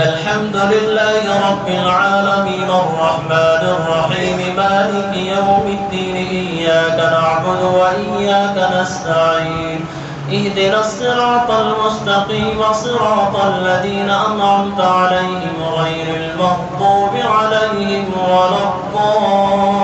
الحمد لله رب العالمين الرحمن الرحيم مالك يوم الدين إياك نعبد وإياك نستعين اهدنا الصراط المستقيم صراط الذين أنعمت عليهم غير المغضوب عليهم ولا الضالين.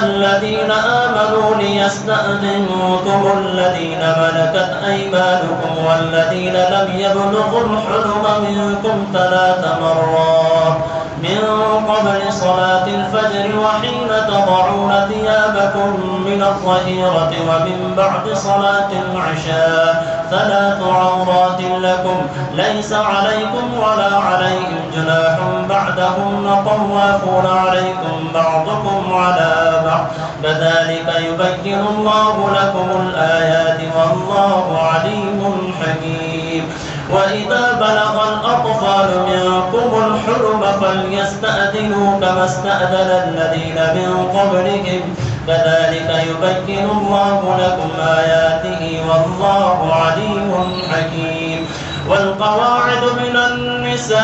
الذين آمنوا ليستأذنكم الذين ملكت أيمانكم والذين لم يبلغوا الحلم منكم 3 مرات من قبل صلاة الفجر وحين تضعون ثيابكم من الظهيرة ومن بعد صلاة العشاء 3 عورات لكم ليس عليكم ولا عليهم جناح بعدهن طوافون عليكم بعضكم على بعض كذلك يبين الله لكم الآيات والله عليم حكيم. وإذا بلغ الأطفال منكم الحلم فليستأذنوا كما استأذن الذين من قبلهم كذلك يبين الله لكم آياته والله عليم حكيم. والقواعد من النساء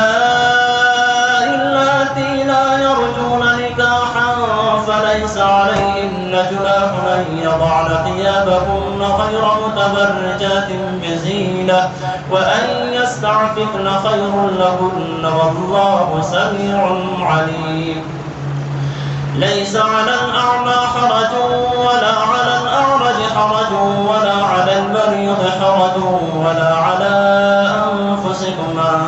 اللاتي لا يرجون نكاحا فليس عليهن جناح أن يضعن ثيابهن غير متبرجات بزينة وأن يستعففن خير لهن والله سميع عليم. ليس على الأعمى حرج ولا على الأعرج حرج ولا على المريض حرج ولا على أنفسكم أن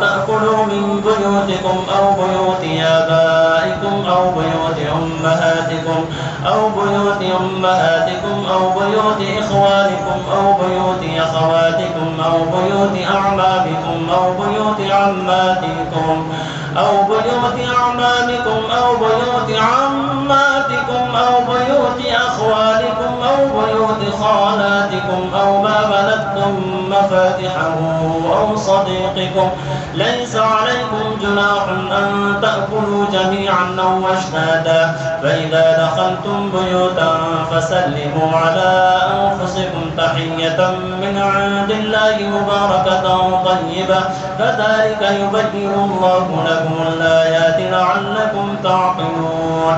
تأكلوا من بيوتكم أو بيوت آبائكم أو بيوت أمهاتكم أو بيوت إخوانكم أو بيوت أخواتكم أو بيوت أعمامكم أو بيوت عماتكم أو بيوت عماتكم أو بيوت أخوالكم أو بيوت خالاتكم أو ما ملكتم مفاتحه أو صديقكم ليس عليكم جناح أن تأكلوا جميعا أو أشتاتا فإذا دخلتم بيوتا فسلموا على أنفسكم تحية من عند الله مباركة طيبة كذلك يبين الله لكم الآيات لعلكم تعقلون.